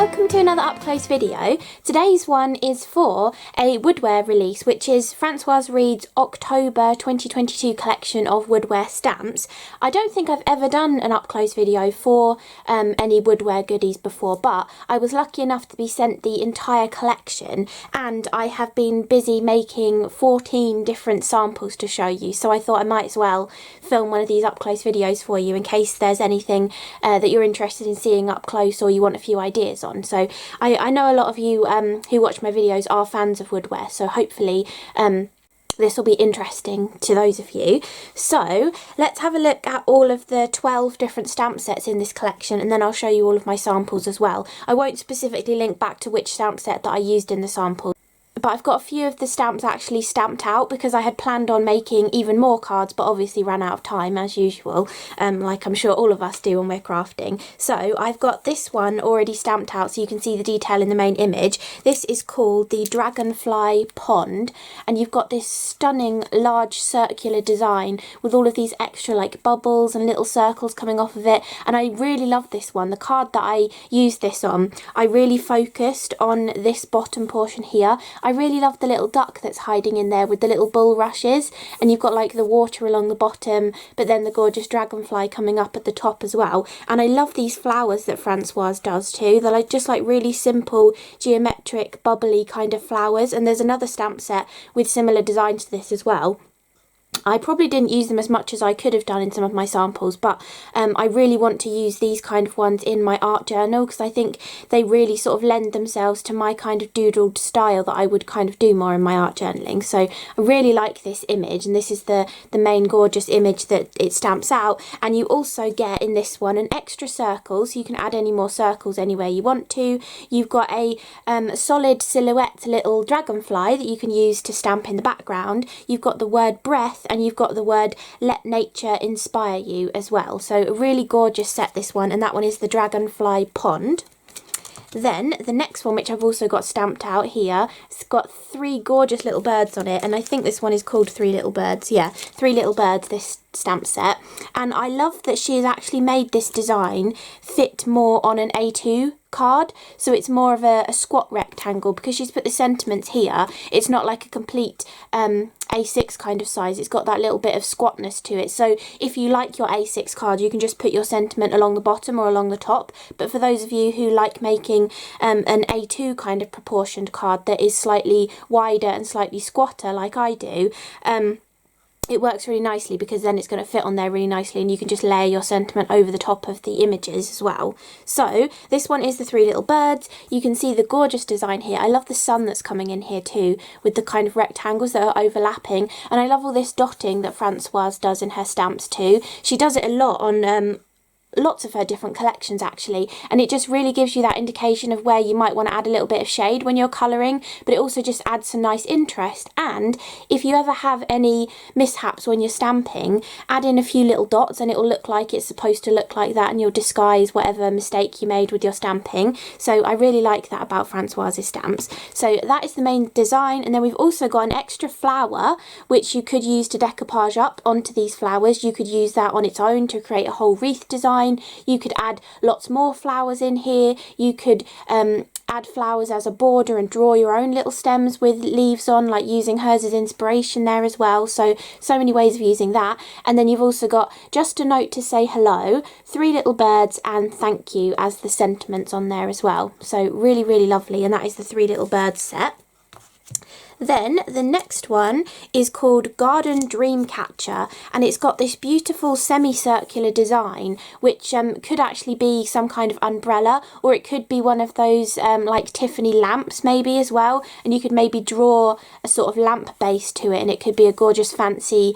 welcome to another up close video. Today's one is for a Woodware release, which is Francoise Reed's October 2022 collection of Woodware stamps. I don't think I've ever done an up close video for any Woodware goodies before, but I was lucky enough to be sent the entire collection, and I have been busy making 14 different samples to show you, so I thought I might as well film one of these up close videos for you in case there's anything that you're interested in seeing up close or you want a few ideas on. So I know a lot of you who watch my videos are fans of Woodware, so hopefully this will be interesting to those of you. So let's have a look at all of the 12 different stamp sets in this collection, and then I'll show you all of my samples as well. I won't specifically link back to which stamp set that I used in the sample, but I've got a few of the stamps actually stamped out because I had planned on making even more cards, but obviously ran out of time as usual, like I'm sure all of us do when we're crafting. So I've got this one already stamped out so you can see the detail in the main image. This is called the Dragonfly Pond, and you've got this stunning large circular design with all of these extra like bubbles and little circles coming off of it, and I really love this one. The card that I used this on, I really focused on this bottom portion here. I really love the little duck that's hiding in there with the little bulrushes, and you've got like the water along the bottom, but then the gorgeous dragonfly coming up at the top as well. And I love these flowers that Francoise does too. They're like just like really simple geometric bubbly kind of flowers, and there's another stamp set with similar designs to this as well. I probably didn't use them as much as I could have done in some of my samples, but I really want to use these kind of ones in my art journal because I think they really sort of lend themselves to my kind of doodled style that I would kind of do more in my art journaling. So I really like this image, and this is the main gorgeous image that it stamps out. And you also get in this one an extra circle, so you can add any more circles anywhere you want to. You've got a solid silhouette little dragonfly that you can use to stamp in the background. You've got the word breath, and you've got the word let nature inspire you as well. So a really gorgeous set, this one, and that one is the Dragonfly Pond. Then the next one, which I've also got stamped out here, it's got three gorgeous little birds on it, and I think this one is called Three Little Birds. Yeah, Three Little Birds, this stamp set. And I love that she has actually made this design fit more on an A2 card, so it's more of a squat rectangle because she's put the sentiments here. It's not like a complete A6 kind of size. It's got that little bit of squatness to it, so if you like your A6 card you can just put your sentiment along the bottom or along the top, but for those of you who like making an A2 kind of proportioned card that is slightly wider and slightly squatter like I do, it works really nicely because then it's going to fit on there really nicely, and you can just layer your sentiment over the top of the images as well. So this one is the Three Little Birds. You can see the gorgeous design here. I love the sun that's coming in here too, with the kind of rectangles that are overlapping, and I love all this dotting that Francoise does in her stamps too. She does it a lot on lots of her different collections actually, and it just really gives you that indication of where you might want to add a little bit of shade when you're colouring, but it also just adds some nice interest. And if you ever have any mishaps when you're stamping, add in a few little dots and it will look like it's supposed to look like that, and you'll disguise whatever mistake you made with your stamping. So I really like that about Francoise's stamps. So that is the main design, and then we've also got an extra flower which you could use to decoupage up onto these flowers. You could use that on its own to create a whole wreath design. You could add lots more flowers in here. You could add flowers as a border and draw your own little stems with leaves on, like using hers as inspiration there as well. So many ways of using that. And then you've also got just a note to say hello, Three Little Birds, and thank you as the sentiments on there as well. So really, really lovely, and that is the Three Little Birds set. Then the next one is called Garden Dreamcatcher, and it's got this beautiful semicircular design which could actually be some kind of umbrella, or it could be one of those like Tiffany lamps maybe as well, and you could maybe draw a sort of lamp base to it, and it could be a gorgeous fancy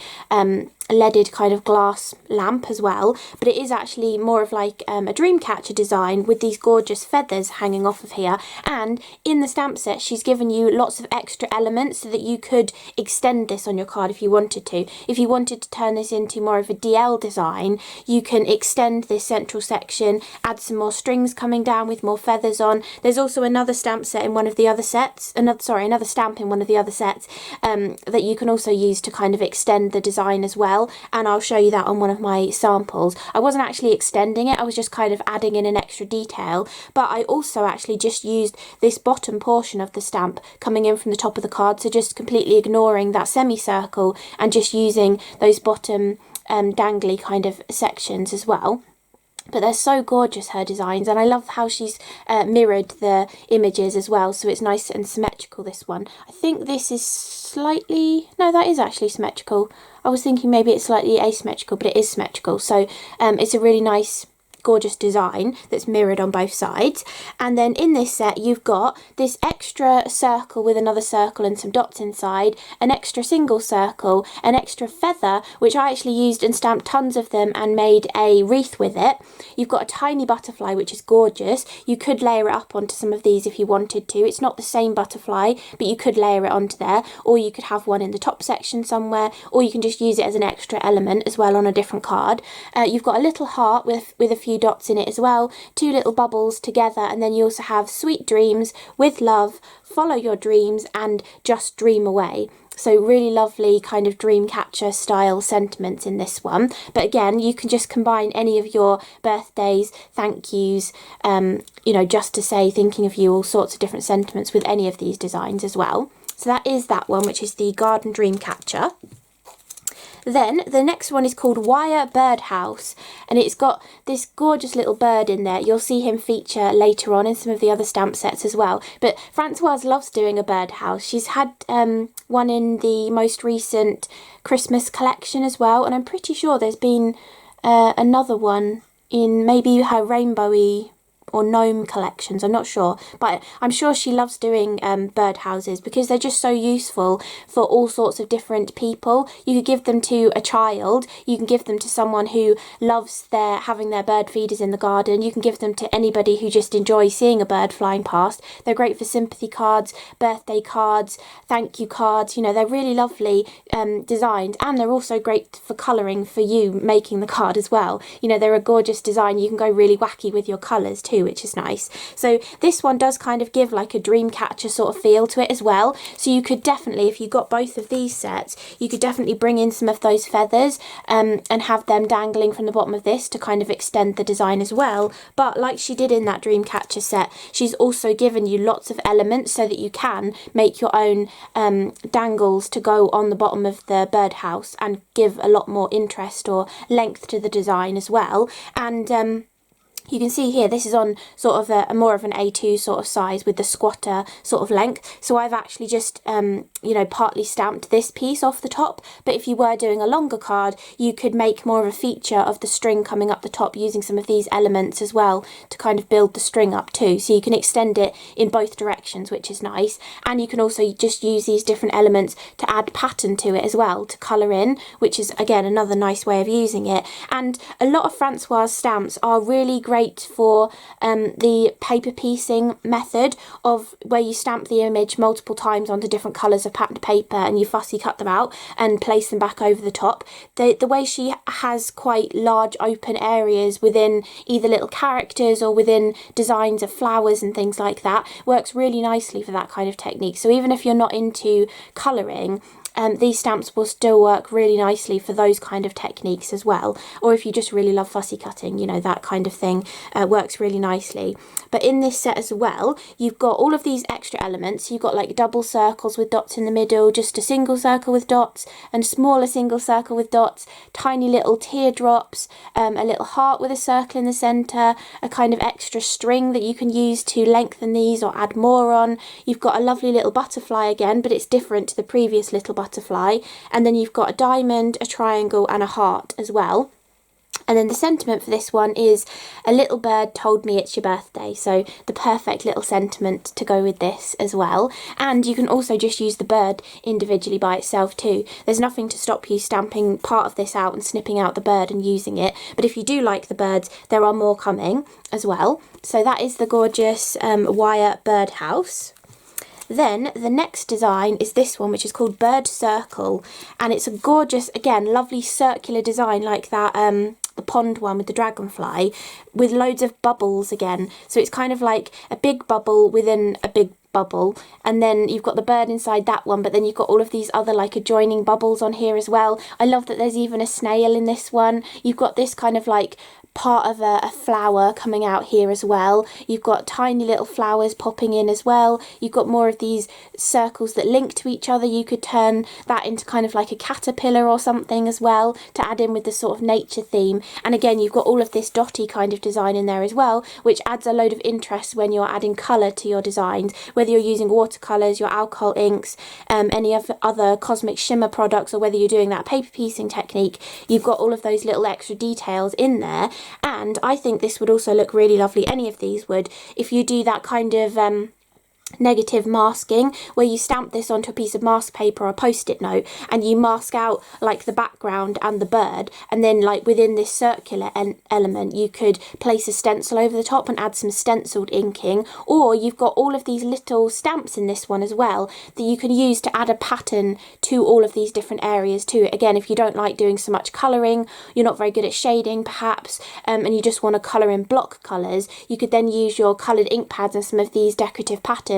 leaded kind of glass lamp as well. But it is actually more of like a dream catcher design with these gorgeous feathers hanging off of here, and in the stamp set she's given you lots of extra elements so that you could extend this on your card if you wanted to. If you wanted to turn this into more of a DL design, you can extend this central section, add some more strings coming down with more feathers on. There's also another stamp set in one of the other sets, another stamp in one of the other sets that you can also use to kind of extend the design as well, and I'll show you that on one of my samples. I wasn't actually extending it, I was just kind of adding in an extra detail, but I also actually just used this bottom portion of the stamp coming in from the top of the card, so just completely ignoring that semicircle and just using those bottom dangly kind of sections as well. But they're so gorgeous, her designs, and I love how she's mirrored the images as well, so it's nice and symmetrical, this one. I think this is slightly, no, that is actually symmetrical. I was thinking maybe it's slightly asymmetrical, but it is symmetrical, so it's a really nice, gorgeous design that's mirrored on both sides. And then in this set you've got this extra circle with another circle and some dots inside, an extra single circle, an extra feather, which I actually used and stamped tons of them and made a wreath with it. You've got a tiny butterfly, which is gorgeous. You could layer it up onto some of these if you wanted to. It's not the same butterfly, but you could layer it onto there, or you could have one in the top section somewhere, or you can just use it as an extra element as well on a different card. You've got a little heart with a few dots in it as well, two little bubbles together, and then you also have sweet dreams, with love, follow your dreams, and just dream away. So really lovely kind of dream catcher style sentiments in this one. But again, you can just combine any of your birthdays, thank yous, you know, just to say thinking of you, all sorts of different sentiments with any of these designs as well. So that is that one, which is the Garden Dream Catcher. Then the next one is called Wire Birdhouse, and it's got this gorgeous little bird in there. You'll see him feature later on in some of the other stamp sets as well. But Francoise loves doing a birdhouse. She's had one in the most recent Christmas collection as well, and I'm pretty sure there's been another one in maybe her rainbowy or gnome collections, I'm not sure, but I'm sure she loves doing birdhouses because they're just so useful for all sorts of different people. You could give them to a child, you can give them to someone who loves having their bird feeders in the garden, you can give them to anybody who just enjoys seeing a bird flying past. They're great for sympathy cards, birthday cards, thank you cards, you know, they're really lovely designs, and they're also great for colouring for you making the card as well. You know, they're a gorgeous design, you can go really wacky with your colours too, which is nice. So this one does kind of give like a dream catcher sort of feel to it as well. So you could definitely, if you got both of these sets, you could definitely bring in some of those feathers and have them dangling from the bottom of this to kind of extend the design as well. But like she did in that dream catcher set, she's also given you lots of elements so that you can make your own dangles to go on the bottom of the birdhouse and give a lot more interest or length to the design as well. And you can see here, this is on sort of a more of an A2 sort of size with the squatter sort of length. So I've actually just, you know, partly stamped this piece off the top. But if you were doing a longer card, you could make more of a feature of the string coming up the top using some of these elements as well to kind of build the string up too. So you can extend it in both directions, which is nice. And you can also just use these different elements to add pattern to it as well, to colour in, which is again another nice way of using it. And a lot of Francoise stamps are really great for the paper piecing method, of where you stamp the image multiple times onto different colours of patterned paper and you fussy cut them out and place them back over the top. The way she has quite large open areas within either little characters or within designs of flowers and things like that works really nicely for that kind of technique. So even if you're not into colouring, these stamps will still work really nicely for those kind of techniques as well. Or if you just really love fussy cutting, you know, that kind of thing works really nicely. But in this set as well, you've got all of these extra elements. You've got like double circles with dots in the middle, just a single circle with dots, and a smaller single circle with dots, tiny little teardrops, a little heart with a circle in the centre, a kind of extra string that you can use to lengthen these or add more on. You've got a lovely little butterfly again, but it's different to the previous little butterfly. And then you've got a diamond, a triangle, and a heart as well. And then the sentiment for this one is, a little bird told me it's your birthday. So the perfect little sentiment to go with this as well. And you can also just use the bird individually by itself too. There's nothing to stop you stamping part of this out and snipping out the bird and using it. But if you do like the birds, there are more coming as well. So that is the gorgeous wire birdhouse. Then the next design is this one, which is called Bird Circle, and it's a gorgeous, again, lovely circular design like that the pond one with the dragonfly, with loads of bubbles again. So it's kind of like a big bubble within a big bubble, and then you've got the bird inside that one, but then you've got all of these other like adjoining bubbles on here as well. I love that there's even a snail in this one. You've got this kind of like part of a flower coming out here as well. You've got tiny little flowers popping in as well. You've got more of these circles that link to each other. You could turn that into kind of like a caterpillar or something as well to add in with the sort of nature theme. And again, you've got all of this dotty kind of design in there as well, which adds a load of interest when you're adding colour to your designs, whether you're using watercolours, your alcohol inks, any of the other cosmic shimmer products, or whether you're doing that paper piecing technique. You've got all of those little extra details in there. And I think this would also look really lovely, any of these would, if you do that kind of negative masking, where you stamp this onto a piece of mask paper or a post-it note, and you mask out like the background and the bird, and then like within this circular element you could place a stencil over the top and add some stenciled inking. Or you've got all of these little stamps in this one as well that you can use to add a pattern to all of these different areas too. Again, if you don't like doing so much colouring, you're not very good at shading perhaps, and you just want to colour in block colours, you could then use your coloured ink pads and some of these decorative patterns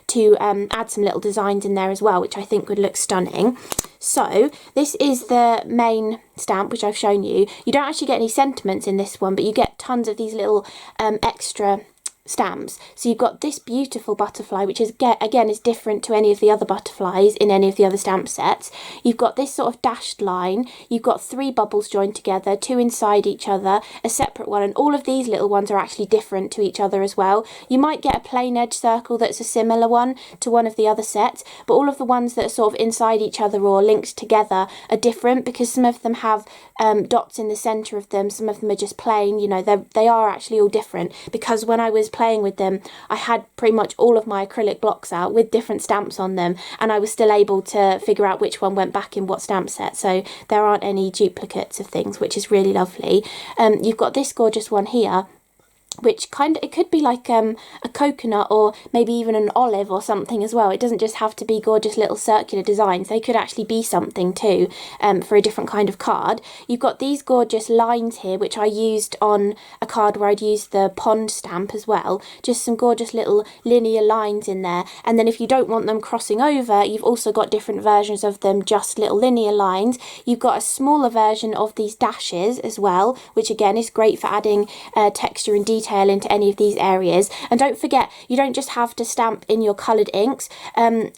to add some little designs in there as well, which I think would look stunning. So this is the main stamp, which I've shown you. You don't actually get any sentiments in this one, but you get tons of these little extra stamps. So you've got this beautiful butterfly, which is again is different to any of the other butterflies in any of the other stamp sets. You've got this sort of dashed line, you've got 3 bubbles joined together, 2 inside each other, a separate one, and all of these little ones are actually different to each other as well. You might get a plain edge circle that's a similar one to one of the other sets, but all of the ones that are sort of inside each other or linked together are different, because some of them have dots in the centre of them, some of them are just plain, you know, they are actually all different. Because when I was playing with them, I had pretty much all of my acrylic blocks out with different stamps on them, and I was still able to figure out which one went back in what stamp set, so there aren't any duplicates of things, which is really lovely. You've got this gorgeous one here, which it could be like a coconut or maybe even an olive or something as well. It doesn't just have to be gorgeous little circular designs, they could actually be something too, for a different kind of card. You've got these gorgeous lines here, which I used on a card where I'd used the pond stamp as well, just some gorgeous little linear lines in there. And then if you don't want them crossing over, you've also got different versions of them, just little linear lines. You've got a smaller version of these dashes as well, which again is great for adding texture and detail into any of these areas. And don't forget, you don't just have to stamp in your coloured inks,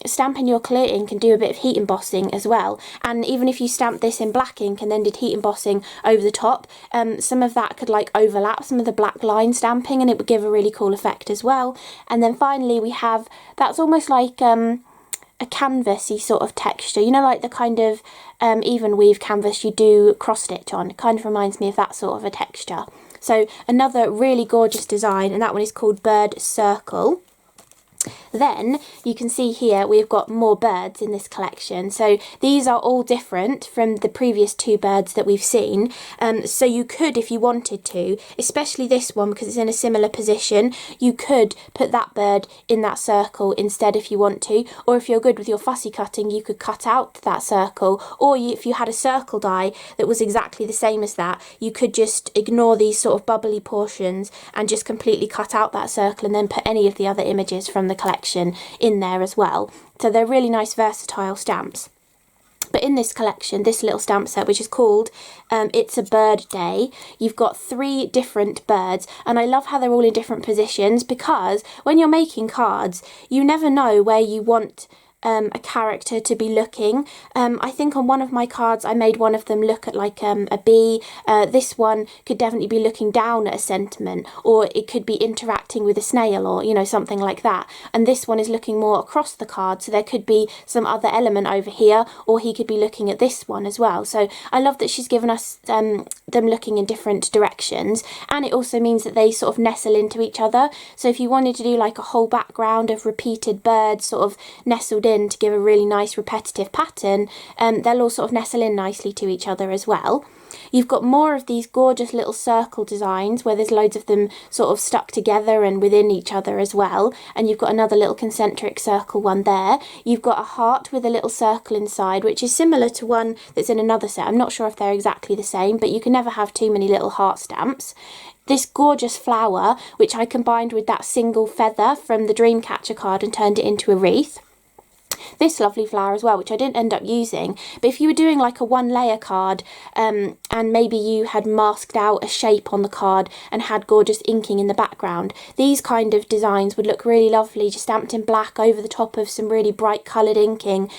stamping your clear ink and do a bit of heat embossing as well. And even if you stamp this in black ink and then did heat embossing over the top, some of that could like overlap some of the black line stamping, and it would give a really cool effect as well. And then finally we have, that's almost like a canvasy sort of texture, you know, like the kind of even weave canvas you do cross stitch on. It kind of reminds me of that sort of a texture. So another really gorgeous design, and that one is called Bird Circle. Then you can see here we've got more birds in this collection. So these are all different from the previous 2 birds that we've seen. So you could, if you wanted to, especially this one because it's in a similar position, you could put that bird in that circle instead if you want to. Or if you're good with your fussy cutting, you could cut out that circle. Or if you had a circle die that was exactly the same as that, you could just ignore these sort of bubbly portions and just completely cut out that circle and then put any of the other images from the collection in there as well. So they're really nice versatile stamps. But in this collection, this little stamp set, which is called It's a Bird Day, you've got 3 different birds, and I love how they're all in different positions, because when you're making cards, you never know where you want a character to be looking. I think on one of my cards I made one of them look at like a bee. This one could definitely be looking down at a sentiment, or it could be interacting with a snail, or you know, something like that. And this one is looking more across the card, so there could be some other element over here, or he could be looking at this one as well. So I love that she's given us them looking in different directions, and it also means that they sort of nestle into each other. So if you wanted to do like a whole background of repeated birds sort of nestled in to give a really nice repetitive pattern, they'll all sort of nestle in nicely to each other as well. You've got more of these gorgeous little circle designs where there's loads of them sort of stuck together and within each other as well. And you've got another little concentric circle one there. You've got a heart with a little circle inside, which is similar to one that's in another set. I'm not sure if they're exactly the same, but you can never have too many little heart stamps. This gorgeous flower, which I combined with that single feather from the Dreamcatcher card and turned it into a wreath. This lovely flower as well, which I didn't end up using, but if you were doing like a one layer card and maybe you had masked out a shape on the card and had gorgeous inking in the background, these kind of designs would look really lovely, just stamped in black over the top of some really bright coloured inking,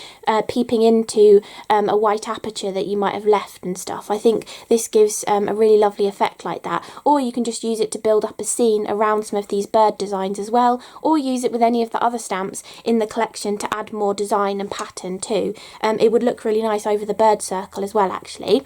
peeping into a white aperture that you might have left and stuff. I think this gives a really lovely effect like that. Or you can just use it to build up a scene around some of these bird designs as well, or use it with any of the other stamps in the collection to add more design and pattern too. It would look really nice over the bird circle as well, actually.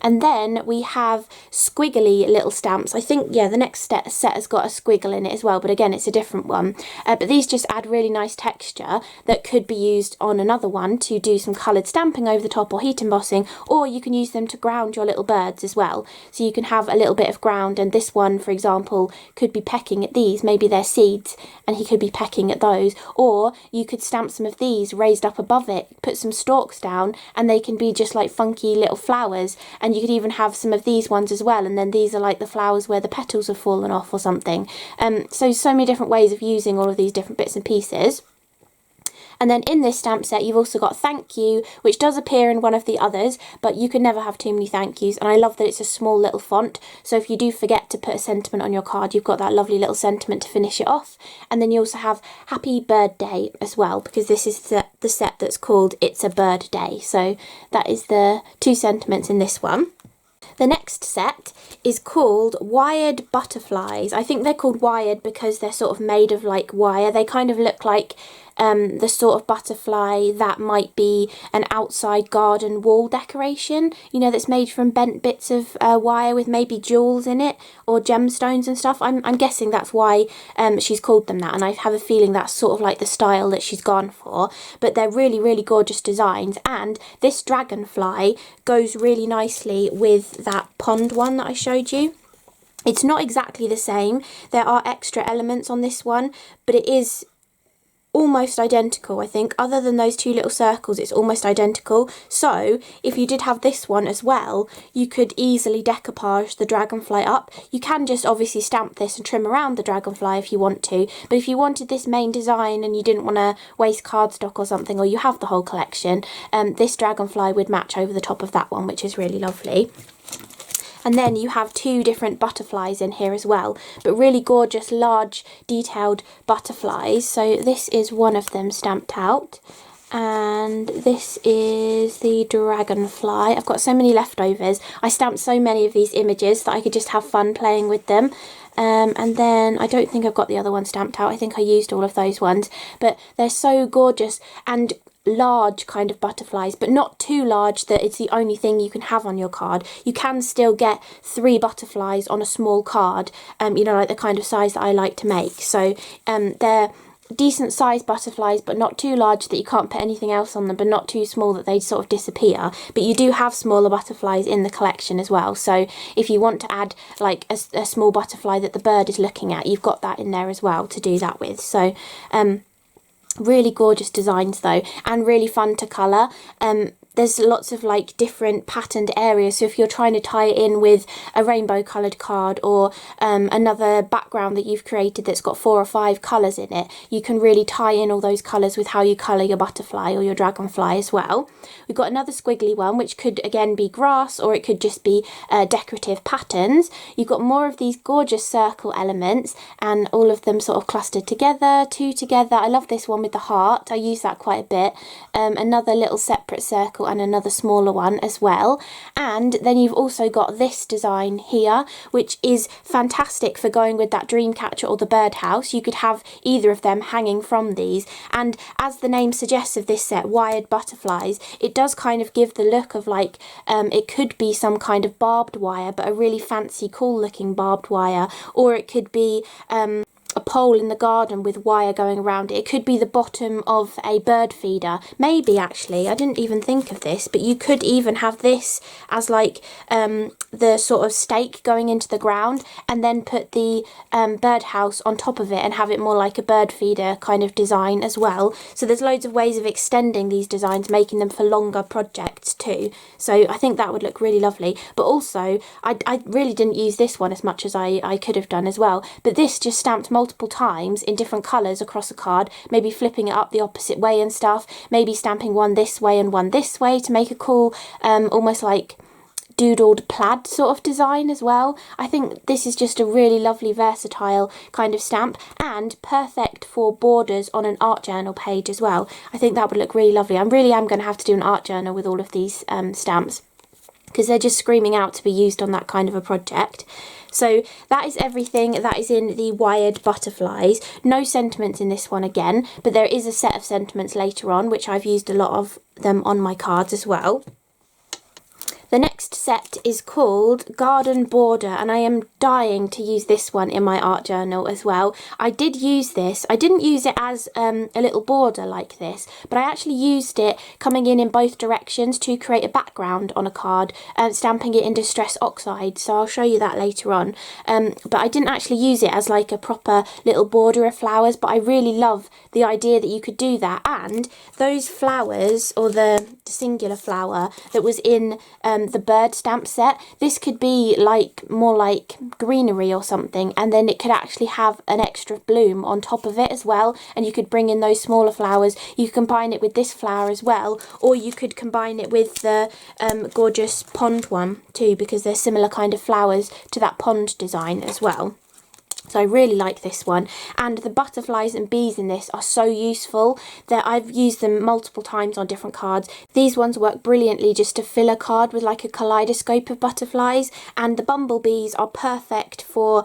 And then we have squiggly little stamps. I think, yeah, the next set has got a squiggle in it as well, but again, it's a different one. But these just add really nice texture that could be used on another one to do some coloured stamping over the top or heat embossing, or you can use them to ground your little birds as well. So you can have a little bit of ground, and this one, for example, could be pecking at these. Maybe they're seeds, and he could be pecking at those. Or you could stamp some of these raised up above it, put some stalks down, and they can be just like funky little flowers. And you could even have some of these ones as well, and then these are like the flowers where the petals have fallen off or something. So many different ways of using all of these different bits and pieces. And then in this stamp set, you've also got thank you, which does appear in one of the others, but you can never have too many thank yous. And I love that it's a small little font. So if you do forget to put a sentiment on your card, you've got that lovely little sentiment to finish it off. And then you also have Happy Bird Day as well, because this is the set that's called It's a Bird Day. So that is the two sentiments in this one. The next set is called Wired Butterflies. I think they're called wired because they're sort of made of like wire. They kind of look like the sort of butterfly that might be an outside garden wall decoration, you know, that's made from bent bits of wire with maybe jewels in it or gemstones and stuff. I'm guessing that's why she's called them that, and I have a feeling that's sort of like the style that she's gone for. But they're really, really gorgeous designs, and this dragonfly goes really nicely with that pond one that I showed you. It's not exactly the same. There are extra elements on this one, but it is almost identical, I think. Other than those two little circles, it's almost identical. So if you did have this one as well, you could easily decoupage the dragonfly up. You can just obviously stamp this and trim around the dragonfly if you want to, but if you wanted this main design and you didn't want to waste cardstock or something, or you have the whole collection, this dragonfly would match over the top of that one, which is really lovely. And then you have two different butterflies in here as well, but really gorgeous, large, detailed butterflies. So this is one of them stamped out, and this is the dragonfly. I've got so many leftovers. I stamped so many of these images that I could just have fun playing with them. And then I don't think I've got the other one stamped out. I think I used all of those ones, but they're so gorgeous and large kind of butterflies, but not too large that it's the only thing you can have on your card. You can still get 3 butterflies on a small card, you know, like the kind of size that I like to make. So they're decent sized butterflies, but not too large that you can't put anything else on them, but not too small that they sort of disappear. But you do have smaller butterflies in the collection as well, so if you want to add like a small butterfly that the bird is looking at, you've got that in there as well to do that with. So really gorgeous designs though, and really fun to colour. There's lots of like different patterned areas, so if you're trying to tie it in with a rainbow coloured card or another background that you've created that's got 4 or 5 colours in it, you can really tie in all those colours with how you colour your butterfly or your dragonfly as well. We've got another squiggly one, which could again be grass, or it could just be decorative patterns. You've got more of these gorgeous circle elements, and all of them sort of clustered together, 2 together. I love this one with the heart. I use that quite a bit. Another little separate circle and another smaller one as well. And then you've also got this design here, which is fantastic for going with that Dreamcatcher or the Birdhouse. You could have either of them hanging from these, and as the name suggests of this set, Wired Butterflies, it does kind of give the look of like it could be some kind of barbed wire, but a really fancy cool looking barbed wire, or it could be a pole in the garden with wire going around it. It could be the bottom of a bird feeder. Maybe, actually, I didn't even think of this, but you could even have this as like the sort of stake going into the ground, and then put the birdhouse on top of it and have it more like a bird feeder kind of design as well. So there's loads of ways of extending these designs, making them for longer projects too. So I think that would look really lovely. But also, I really didn't use this one as much as I could have done as well. But this just stamped multiple times in different colours across a card, maybe flipping it up the opposite way and stuff, maybe stamping one this way and one this way to make a cool, almost like doodled plaid sort of design as well. I think this is just a really lovely versatile kind of stamp, and perfect for borders on an art journal page as well. I think that would look really lovely. I really am going to have to do an art journal with all of these stamps, because they're just screaming out to be used on that kind of a project. So that is everything that is in the wired butterflies. No sentiments in this one again, but there is a set of sentiments later on, which I've used a lot of them on my cards as well. The next set is called Garden Border, and I am dying to use this one in my art journal as well. I did use this. I didn't use it as a little border like this, but I actually used it coming in both directions to create a background on a card, stamping it in Distress Oxide, so I'll show you that later on. But I didn't actually use it as like a proper little border of flowers, but I really love the idea that you could do that. And those flowers, or the singular flower that was in the bird stamp set, this could be like more like greenery or something, and then it could actually have an extra bloom on top of it as well, and you could bring in those smaller flowers. You could combine it with this flower as well, or you could combine it with the gorgeous pond one too, because they're similar kind of flowers to that pond design as well. So I really like this one, and the butterflies and bees in this are so useful that I've used them multiple times on different cards. These ones work brilliantly just to fill a card with like a kaleidoscope of butterflies, and the bumblebees are perfect for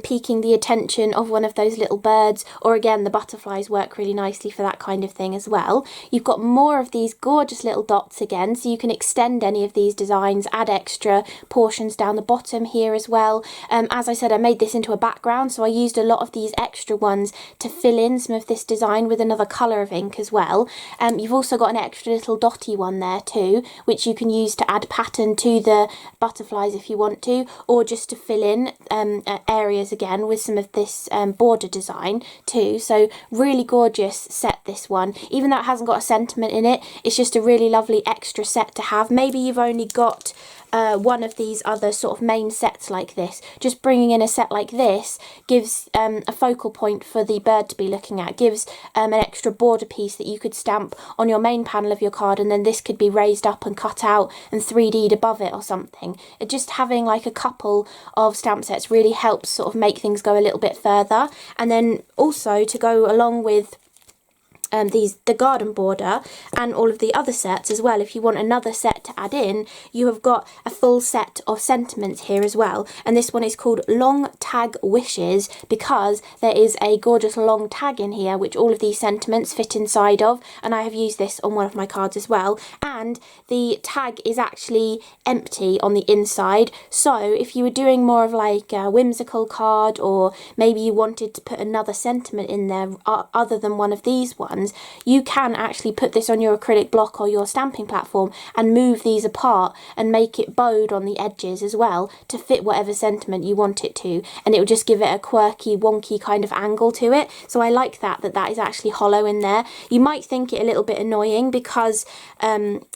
piquing the attention of one of those little birds, or again the butterflies work really nicely for that kind of thing as well. You've got more of these gorgeous little dots again, so you can extend any of these designs, add extra portions down the bottom here as well. As I said, I made this into a background, so I used a lot of these extra ones to fill in some of this design with another colour of ink as well. You've also got an extra little dotty one there too, which you can use to add pattern to the butterflies if you want to, or just to fill in areas again with some of this border design too. So really gorgeous set, this one. Even though it hasn't got a sentiment in it, it's just a really lovely extra set to have. Maybe you've only got one of these other sort of main sets like this. Just bringing in a set like this gives a focal point for the bird to be looking at, gives an extra border piece that you could stamp on your main panel of your card, and then this could be raised up and cut out and 3D'd above it or something. Just having like a couple of stamp sets really helps sort of make things go a little bit further. And then also to go along with the garden border and all of the other sets as well, if you want another set to add in, you have got a full set of sentiments here as well. And this one is called Long Tag Wishes, because there is a gorgeous long tag in here which all of these sentiments fit inside of, and I have used this on one of my cards as well. And the tag is actually empty on the inside, so if you were doing more of like a whimsical card, or maybe you wanted to put another sentiment in there other than one of these ones, you can actually put this on your acrylic block or your stamping platform and move these apart and make it bowed on the edges as well to fit whatever sentiment you want it to, and it will just give it a quirky wonky kind of angle to it. So I like that is actually hollow in there. You might think it a little bit annoying because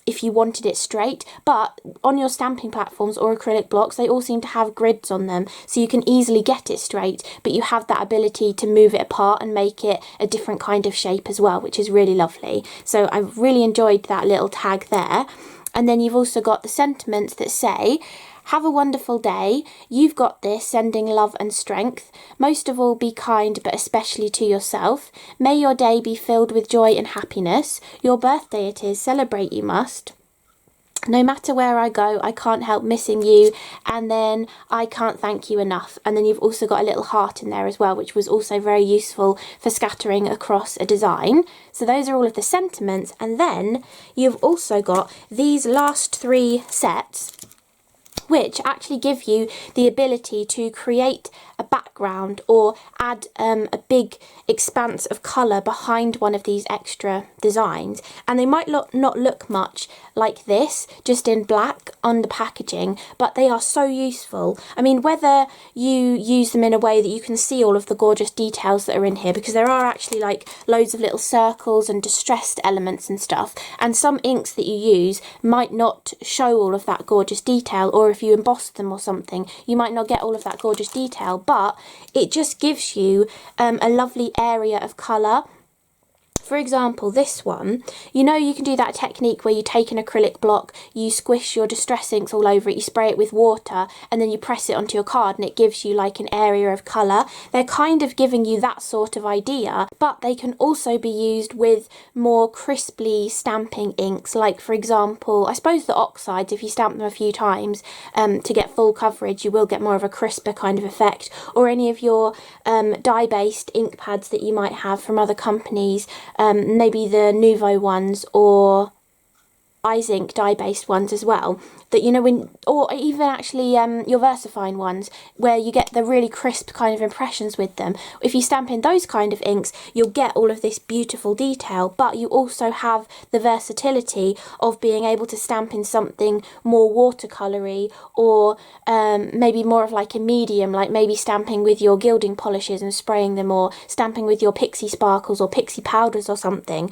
if you wanted it straight, but on your stamping platforms or acrylic blocks they all seem to have grids on them, so you can easily get it straight, but you have that ability to move it apart and make it a different kind of shape as well, which is really lovely. So I've really enjoyed that little tag there. And then you've also got the sentiments that say, have a wonderful day, you've got this, sending love and strength. Most of all, be kind, but especially to yourself. May your day be filled with joy and happiness. Your birthday it is, celebrate you must. No matter where I go, I can't help missing you, and then I can't thank you enough. And then you've also got a little heart in there as well, which was also very useful for scattering across a design. So those are all of the sentiments. And then you've also got these last three sets, which actually give you the ability to create a background or add a big expanse of colour behind one of these extra designs. And they might not look much like this, just in black on the packaging, but they are so useful. I mean, whether you use them in a way that you can see all of the gorgeous details that are in here, because there are actually like loads of little circles and distressed elements and stuff, and some inks that you use might not show all of that gorgeous detail, or if you emboss them or something, you might not get all of that gorgeous detail, but it just gives you a lovely area of colour. For example, this one, you know, you can do that technique where you take an acrylic block, you squish your distress inks all over it, you spray it with water, and then you press it onto your card and it gives you like an area of colour. They're kind of giving you that sort of idea, but they can also be used with more crisply stamping inks, like for example, I suppose the oxides, if you stamp them a few times to get full coverage, you will get more of a crisper kind of effect, or any of your dye-based ink pads that you might have from other companies. Maybe the Nuvo ones or Ink dye-based ones as well, that, you know, when, or even actually your VersaFine ones, where you get the really crisp kind of impressions with them. If you stamp in those kind of inks, you'll get all of this beautiful detail, but you also have the versatility of being able to stamp in something more watercolory, or maybe more of like a medium, like maybe stamping with your gilding polishes and spraying them, or stamping with your pixie sparkles or pixie powders or something.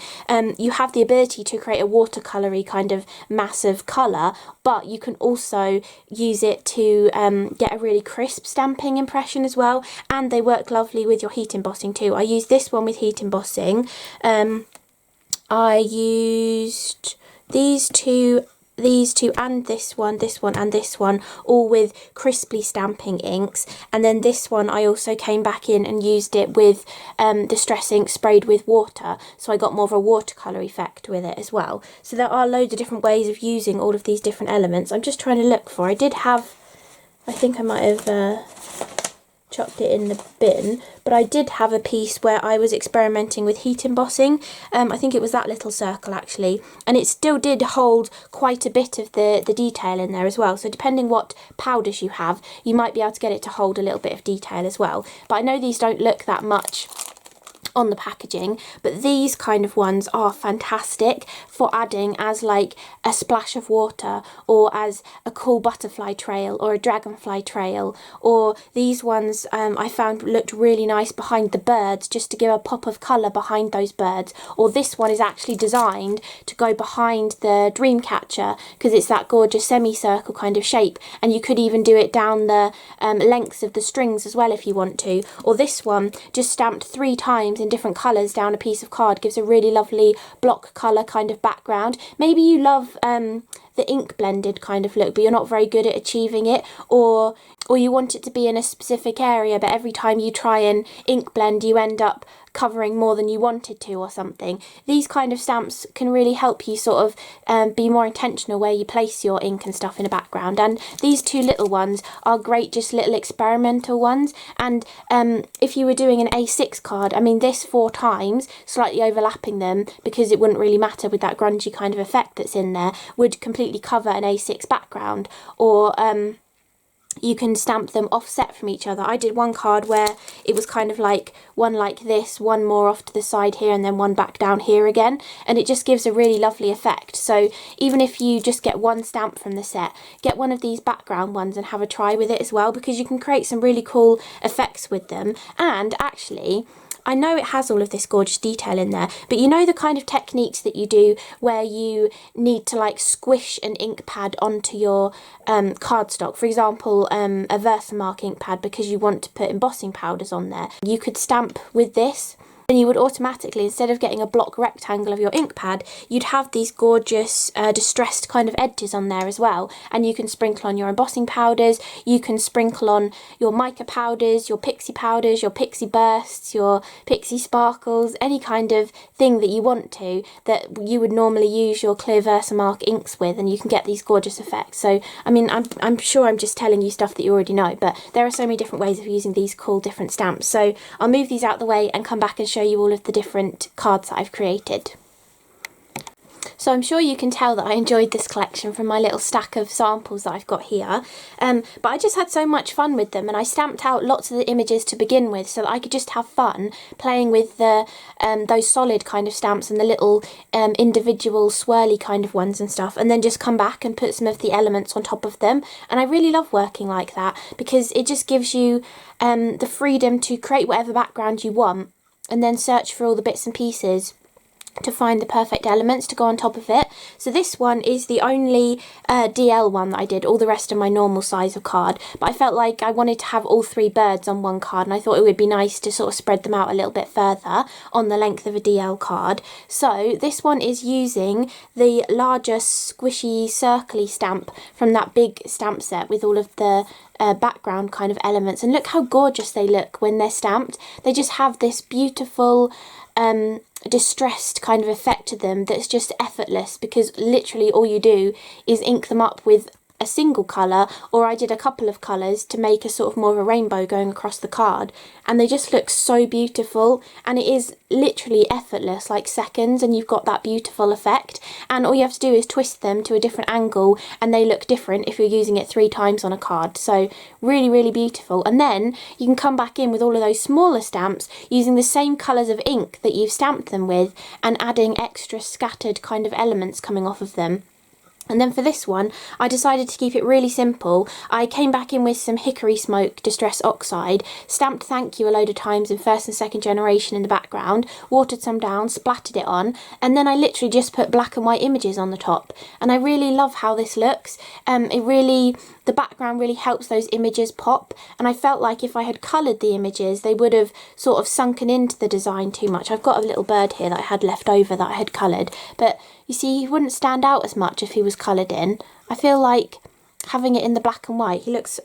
You have the ability to create a watercolory kind of massive colour, but you can also use it to get a really crisp stamping impression as well, and they work lovely with your heat embossing too. I used this one with heat embossing. I used these two and this one and this one, all with crisply stamping inks, and then this one I also came back in and used it with distress ink sprayed with water, so I got more of a watercolour effect with it as well. So there are loads of different ways of using all of these different elements. I'm just trying to look for, I did have, I think I might have chucked it in the bin, but I did have a piece where I was experimenting with heat embossing. I think it was that little circle actually, and it still did hold quite a bit of the detail in there as well, so depending what powders you have, you might be able to get it to hold a little bit of detail as well. But I know these don't look that much on the packaging, but these kind of ones are fantastic for adding as like a splash of water, or as a cool butterfly trail or a dragonfly trail, or these ones I found looked really nice behind the birds, just to give a pop of colour behind those birds. Or this one is actually designed to go behind the dream catcher, because it's that gorgeous semicircle kind of shape, and you could even do it down the lengths of the strings as well if you want to. Or this one, just stamped 3 times in different colours down a piece of card, gives a really lovely block colour kind of background. Maybe you love the ink blended kind of look, but you're not very good at achieving it, or you want it to be in a specific area, but every time you try and ink blend you end up covering more than you wanted to or something. These kind of stamps can really help you sort of be more intentional where you place your ink and stuff in a background. And these 2 little ones are great, just little experimental ones. And if you were doing an A6 card, I mean, this 4 times, slightly overlapping them, because it wouldn't really matter with that grungy kind of effect that's in there, would completely cover an A6 background. Or you can stamp them offset from each other. I did one card where it was kind of like one like this, one more off to the side here, and then one back down here again, and it just gives a really lovely effect. So even if you just get one stamp from the set, get one of these background ones and have a try with it as well, because you can create some really cool effects with them. And actually, I know it has all of this gorgeous detail in there, but you know the kind of techniques that you do where you need to like squish an ink pad onto your cardstock, for example a Versamark ink pad, because you want to put embossing powders on there. You could stamp with this, and you would automatically, instead of getting a block rectangle of your ink pad, you'd have these gorgeous distressed kind of edges on there as well. And you can sprinkle on your embossing powders, you can sprinkle on your mica powders, your pixie bursts, your pixie sparkles, any kind of thing that you want to, that you would normally use your clear Versamark inks with, and you can get these gorgeous effects. So I mean, I'm sure I'm just telling you stuff that you already know, but there are so many different ways of using these cool different stamps. So I'll move these out the way and come back and show you all of the different cards that I've created. So So I'm sure you can tell that I enjoyed this collection from my little stack of samples that I've got here. But I just had so much fun with them, and I stamped out lots of the images to begin with so that I could just have fun playing with the those solid kind of stamps and the little individual swirly kind of ones and stuff, and then just come back and put some of the elements on top of them. And I really love working like that because it just gives you the freedom to create whatever background you want and then search for all the bits and pieces to find the perfect elements to go on top of it. So this one is the only DL one that I did, all the rest are my normal size of card, but I felt like I wanted to have all 3 birds on one card, and I thought it would be nice to sort of spread them out a little bit further on the length of a DL card. So this one is using the larger squishy circly stamp from that big stamp set with all of the background kind of elements, and look how gorgeous they look when they're stamped. They just have this beautiful distressed kind of effect to them that's just effortless, because literally all you do is ink them up with a single colour, or I did a couple of colours to make a sort of more of a rainbow going across the card, and they just look so beautiful, and it is literally effortless, like seconds, and you've got that beautiful effect. And all you have to do is twist them to a different angle and they look different if you're using it 3 times on a card. So really, really beautiful. And then you can come back in with all of those smaller stamps using the same colours of ink that you've stamped them with and adding extra scattered kind of elements coming off of them. And then for this one, I decided to keep it really simple. I came back in with some Hickory Smoke Distress Oxide, stamped Thank You a load of times in first and second generation in the background, watered some down, splattered it on, and then I literally just put black and white images on the top. And I really love how this looks. The background really helps those images pop, and I felt like if I had coloured the images, they would have sort of sunken into the design too much. I've got a little bird here that I had left over that I had coloured, but you see, he wouldn't stand out as much if he was coloured in. I feel like having it in the black and white, he looks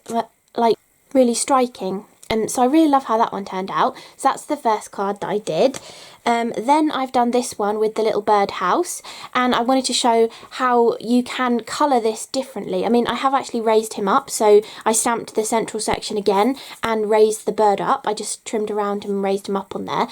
like really striking. So I really love how that one turned out. So that's the first card that I did. Then I've done this one with the little birdhouse, and I wanted to show how you can colour this differently. I mean, I have actually raised him up, so I stamped the central section again and raised the bird up. I just trimmed around him and raised him up on there.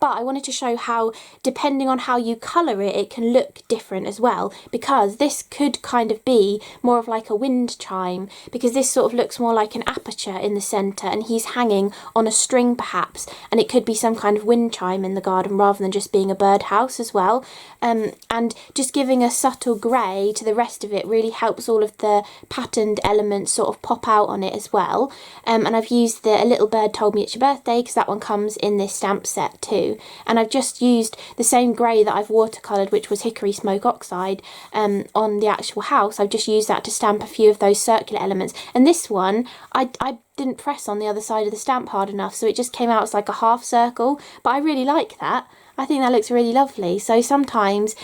But I wanted to show how, depending on how you colour it, it can look different as well, because this could kind of be more of like a wind chime, because this sort of looks more like an aperture in the centre and he's hanging on a string perhaps, and it could be some kind of wind chime in the garden rather than just being a birdhouse as well. And just giving a subtle grey to the rest of it really helps all of the patterned elements sort of pop out on it as well. And I've used the A Little Bird Told Me It's Your Birthday, because that one comes in this stamp set too. And I've just used the same grey that I've watercoloured, which was Hickory Smoke Oxide, on the actual house. I've just used that to stamp a few of those circular elements. And this one, I didn't press on the other side of the stamp hard enough, so it just came out as like a half circle. But I really like that. I think that looks really lovely. So sometimes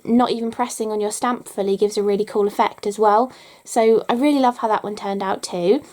not even pressing on your stamp fully gives a really cool effect as well. So I really love how that one turned out too.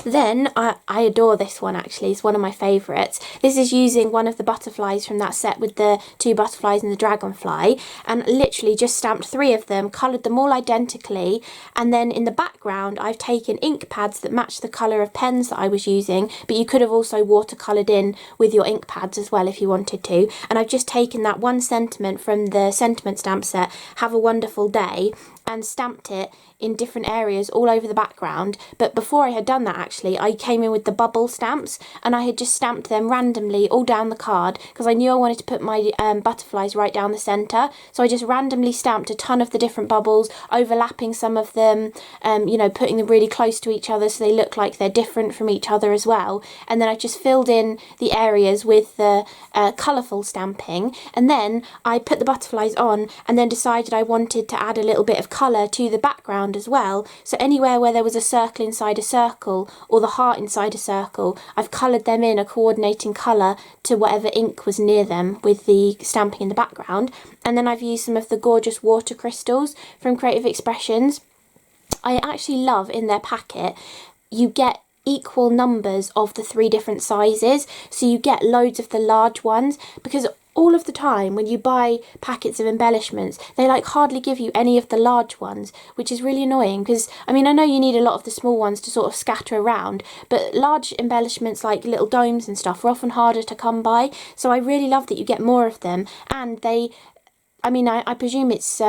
Then I adore this one actually, it's one of my favourites. This is using one of the butterflies from that set with the 2 butterflies and the dragonfly, and literally just stamped 3 of them, coloured them all identically, and then in the background I've taken ink pads that match the colour of pens that I was using, but you could have also watercoloured in with your ink pads as well if you wanted to. And I've just taken that one sentiment from the sentiment stamp set, Have a Wonderful Day, and stamped it in different areas all over the background. But before I had done that actually, I came in with the bubble stamps, and I had just stamped them randomly all down the card because I knew I wanted to put my butterflies right down the centre. So I just randomly stamped a ton of the different bubbles, overlapping some of them, you know, putting them really close to each other so they look like they're different from each other as well. And then I just filled in the areas with the colourful stamping, and then I put the butterflies on and then decided I wanted to add a little bit of colour to the background as well. So anywhere where there was a circle inside a circle or the heart inside a circle, I've coloured them in a coordinating colour to whatever ink was near them with the stamping in the background. And then I've used some of the gorgeous water crystals from Creative Expressions. I actually love in their packet, you get equal numbers of the 3 different sizes, so you get loads of the large ones, because all of the time when you buy packets of embellishments, they like hardly give you any of the large ones, which is really annoying, because I mean, I know you need a lot of the small ones to sort of scatter around, but large embellishments like little domes and stuff are often harder to come by. So I really love that you get more of them, and they I mean, I presume it's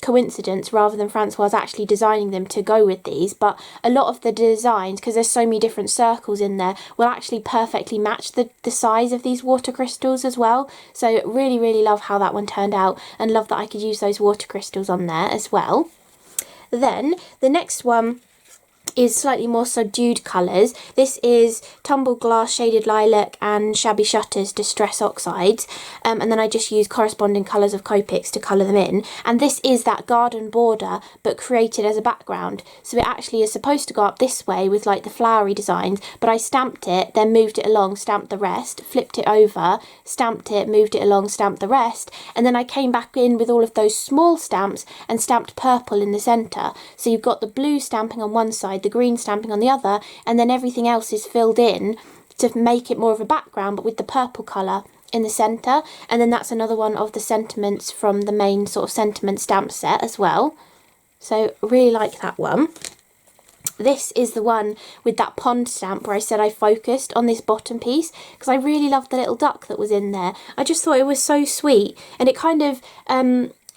coincidence rather than Francoise actually designing them to go with these, but a lot of the designs, because there's so many different circles in there, will actually perfectly match the size of these water crystals as well. So really, really love how that one turned out, and love that I could use those water crystals on there as well. Then the next one is slightly more subdued colours. This is Tumbled Glass, Shaded Lilac and Shabby Shutters Distress Oxides, and then I just use corresponding colours of Copics to colour them in, and this is that garden border but created as a background. So it actually is supposed to go up this way with like the flowery designs, but I stamped it, then moved it along, stamped the rest, flipped it over, stamped it, moved it along, stamped the rest, and then I came back in with all of those small stamps and stamped purple in the centre. So you've got the blue stamping on one side, the green stamping on the other, and then everything else is filled in to make it more of a background, but with the purple colour in the centre. And then that's another one of the sentiments from the main sort of sentiment stamp set as well. So really like that one. This is the one with that pond stamp where I said I focused on this bottom piece because I really loved the little duck that was in there. I just thought it was so sweet, and it kind of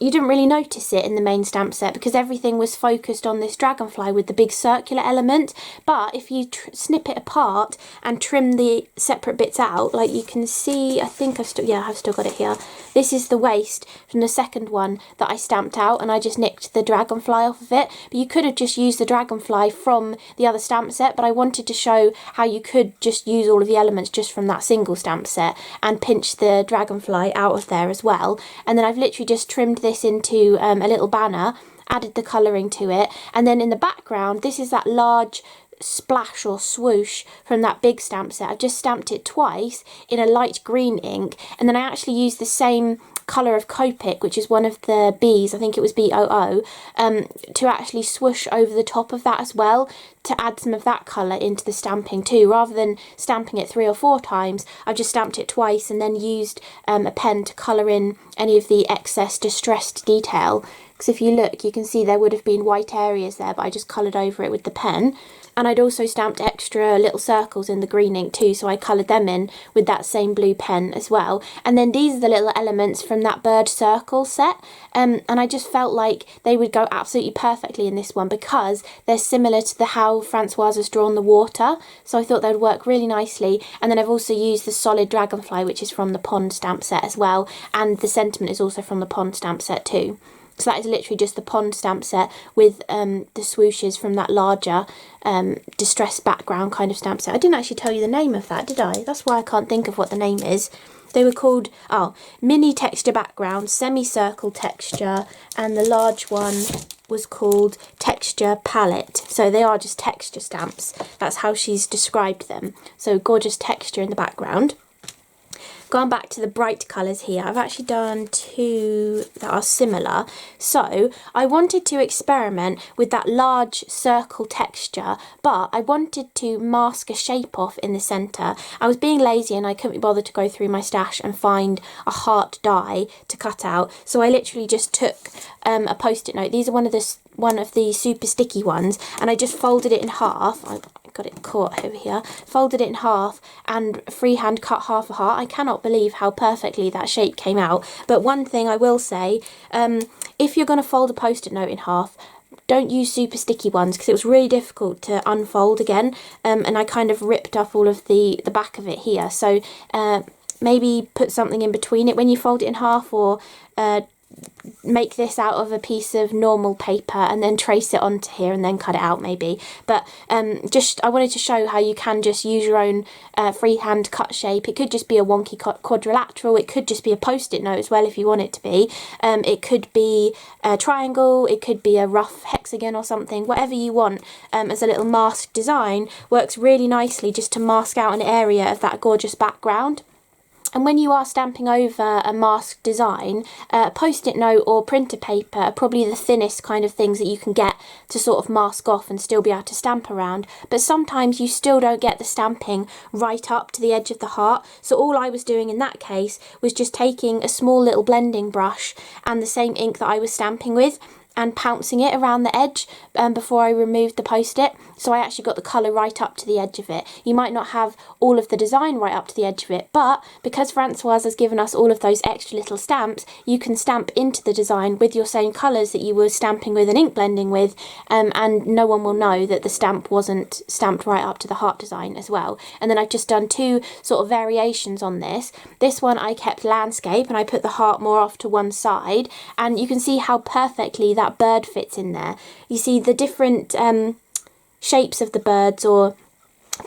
you didn't really notice it in the main stamp set because everything was focused on this dragonfly with the big circular element. But if you snip it apart and trim the separate bits out, like you can see, I think I've still got it here. This is the waist from the second one that I stamped out, and I just nicked the dragonfly off of it. But you could have just used the dragonfly from the other stamp set, but I wanted to show how you could just use all of the elements just from that single stamp set and pinch the dragonfly out of there as well. And then I've literally just trimmed this into a little banner, added the colouring to it, and then in the background this is that large splash or swoosh from that big stamp set. I've just stamped it twice in a light green ink, and then I actually used the same colour of Copic, which is one of the B's, I think it was B00, to actually swoosh over the top of that as well, to add some of that colour into the stamping too. Rather than stamping it 3 or 4 times, I've just stamped it twice and then used a pen to colour in any of the excess distressed detail. Because if you look, you can see there would have been white areas there, but I just coloured over it with the pen. And I'd also stamped extra little circles in the green ink too, so I coloured them in with that same blue pen as well. And then these are the little elements from that bird circle set, and I just felt like they would go absolutely perfectly in this one because they're similar to how Francoise has drawn the water, so I thought they would work really nicely. And then I've also used the solid dragonfly, which is from the pond stamp set as well, and the sentiment is also from the pond stamp set too. So that is literally just the pond stamp set with the swooshes from that larger distressed background kind of stamp set. I didn't actually tell you the name of that, did I? That's why I can't think of what the name is. They were called, mini texture background, semicircle texture, and the large one was called texture palette. So they are just texture stamps. That's how she's described them. So gorgeous texture in the background. Going back to the bright colours here, I've actually done 2 that are similar. So I wanted to experiment with that large circle texture, but I wanted to mask a shape off in the centre. I was being lazy and I couldn't be bothered to go through my stash and find a heart die to cut out. So I literally just took a post-it note. These are one of the super sticky ones, and I just folded it in half. Got it caught over here, folded it in half and freehand cut half a heart. I cannot believe how perfectly that shape came out. But one thing I will say, if you're going to fold a post-it note in half, don't use super sticky ones because it was really difficult to unfold again, and I kind of ripped up all of the back of it here. So maybe put something in between it when you fold it in half, or make this out of a piece of normal paper and then trace it onto here and then cut it out maybe. But I wanted to show how you can just use your own freehand cut shape. It could just be a wonky quadrilateral, it could just be a post-it note as well if you want it to be. It could be a triangle, it could be a rough hexagon or something. Whatever you want as a little mask design works really nicely just to mask out an area of that gorgeous background. And when you are stamping over a mask design, a post-it note or printer paper are probably the thinnest kind of things that you can get to sort of mask off and still be able to stamp around. But sometimes you still don't get the stamping right up to the edge of the heart. So all I was doing in that case was just taking a small little blending brush and the same ink that I was stamping with, and pouncing it around the edge before I removed the post-it. So I actually got the colour right up to the edge of it. You might not have all of the design right up to the edge of it, but because Francoise has given us all of those extra little stamps, you can stamp into the design with your same colours that you were stamping with and ink blending with, and no one will know that the stamp wasn't stamped right up to the heart design as well. And then I've just done two sort of variations on this. This one I kept landscape and I put the heart more off to one side, and you can see how perfectly that bird fits in there. You see the different shapes of the birds or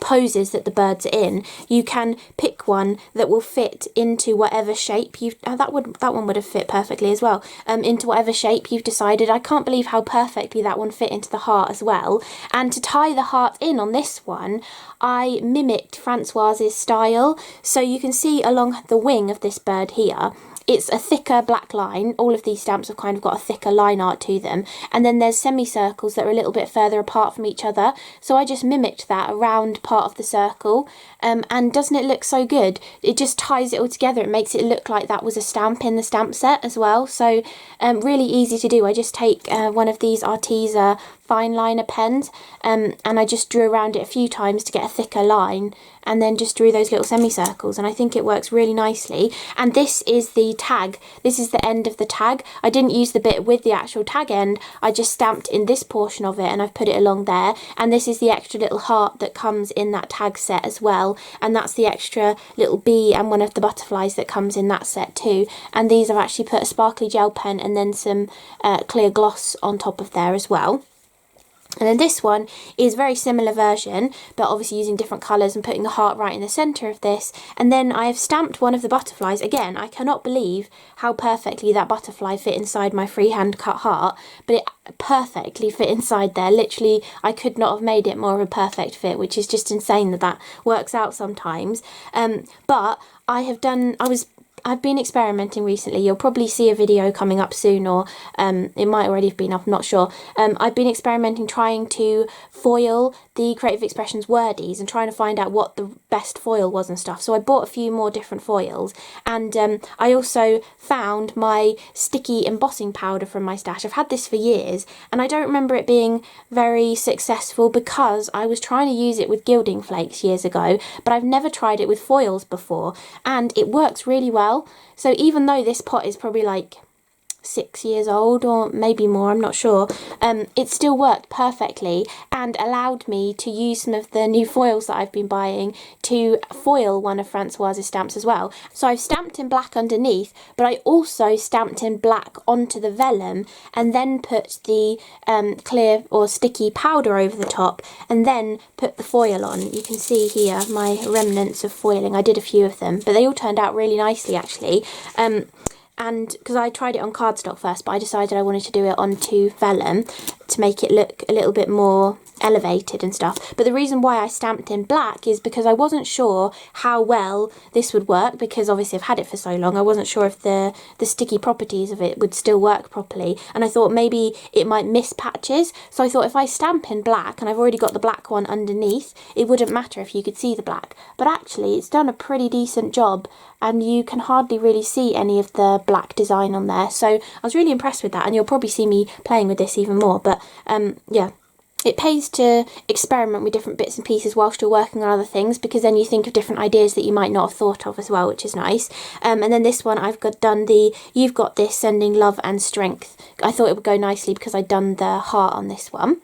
poses that the birds are in. You can pick one that will fit into whatever shape you've that one would have fit perfectly as well, into whatever shape you've decided. I can't believe how perfectly that one fit into the heart as well. And to tie the heart in on this one, I mimicked Francoise's style. So you can see along the wing of this bird here, it's a thicker black line. All of these stamps have kind of got a thicker line art to them. And then there's semicircles that are a little bit further apart from each other. So I just mimicked that around part of the circle. And doesn't it look so good? It just ties it all together. It makes it look like that was a stamp in the stamp set as well. So really easy to do. I just take one of these Arteza fine liner pens and I just drew around it a few times to get a thicker line, and then just drew those little semicircles, and I think it works really nicely. And this is the tag. This is the end of the tag. I didn't use the bit with the actual tag end. I just stamped in this portion of it and I've put it along there. And this is the extra little heart that comes in that tag set as well. And that's the extra little bee and one of the butterflies that comes in that set too. And these I've actually put a sparkly gel pen and then some clear gloss on top of there as well. And then this one is a very similar version, but obviously using different colours and putting the heart right in the centre of this. And then I have stamped one of the butterflies. Again, I cannot believe how perfectly that butterfly fit inside my freehand cut heart, but it perfectly fit inside there. Literally, I could not have made it more of a perfect fit, which is just insane that that works out sometimes. But I've been experimenting recently. You'll probably see a video coming up soon, or it might already have been up, I'm not sure. I've been experimenting trying to foil the Creative Expressions wordies and trying to find out what the best foil was and stuff. So I bought a few more different foils, and I also found my sticky embossing powder from my stash. I've had this for years and I don't remember it being very successful because I was trying to use it with gilding flakes years ago, but I've never tried it with foils before, and it works really well. So even though this pot is probably like 6 years old or maybe more, I'm not sure, it still worked perfectly and allowed me to use some of the new foils that I've been buying to foil one of Francoise's stamps as well. So I've stamped in black underneath, but I also stamped in black onto the vellum and then put the clear or sticky powder over the top and then put the foil on. You can see here my remnants of foiling. I did a few of them, but they all turned out really nicely actually. And because I tried it on cardstock first, but I decided I wanted to do it onto vellum to make it look a little bit more elevated and stuff. But the reason why I stamped in black is because I wasn't sure how well this would work, because obviously I've had it for so long. I wasn't sure if the sticky properties of it would still work properly, and I thought maybe it might miss patches. So I thought if I stamp in black, and I've already got the black one underneath, it wouldn't matter if you could see the black. But actually it's done a pretty decent job, and you can hardly really see any of the black design on there. So I was really impressed with that, and you'll probably see me playing with this even more. But yeah, it pays to experiment with different bits and pieces whilst you're working on other things, because then you think of different ideas that you might not have thought of as well, which is nice. And then this one I've done the You've Got This, Sending Love and Strength. I thought it would go nicely because I'd done the heart on this one.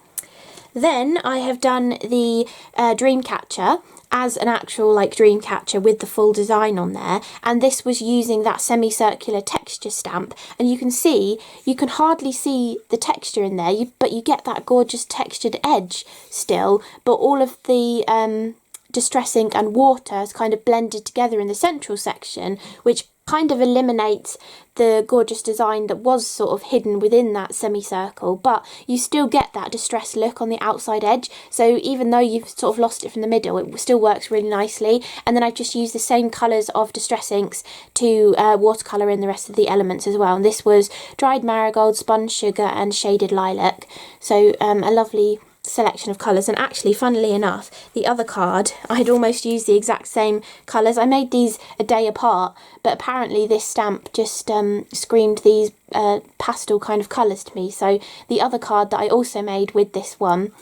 Then I have done the Dreamcatcher as an actual like dream catcher with the full design on there, and this was using that semicircular texture stamp, and you can hardly see the texture in there, but you get that gorgeous textured edge still, but all of the distress ink and water is kind of blended together in the central section, which kind of eliminates the gorgeous design that was sort of hidden within that semicircle, but you still get that distressed look on the outside edge. So even though you've sort of lost it from the middle, it still works really nicely. And then I've just used the same colours of distress inks to watercolour in the rest of the elements as well. And this was dried marigold, sponge sugar and shaded lilac. So a lovely selection of colours. And actually, funnily enough, the other card, I had almost used the exact same colours. I made these a day apart, but apparently this stamp just screamed these pastel kind of colours to me. So the other card that I also made with this one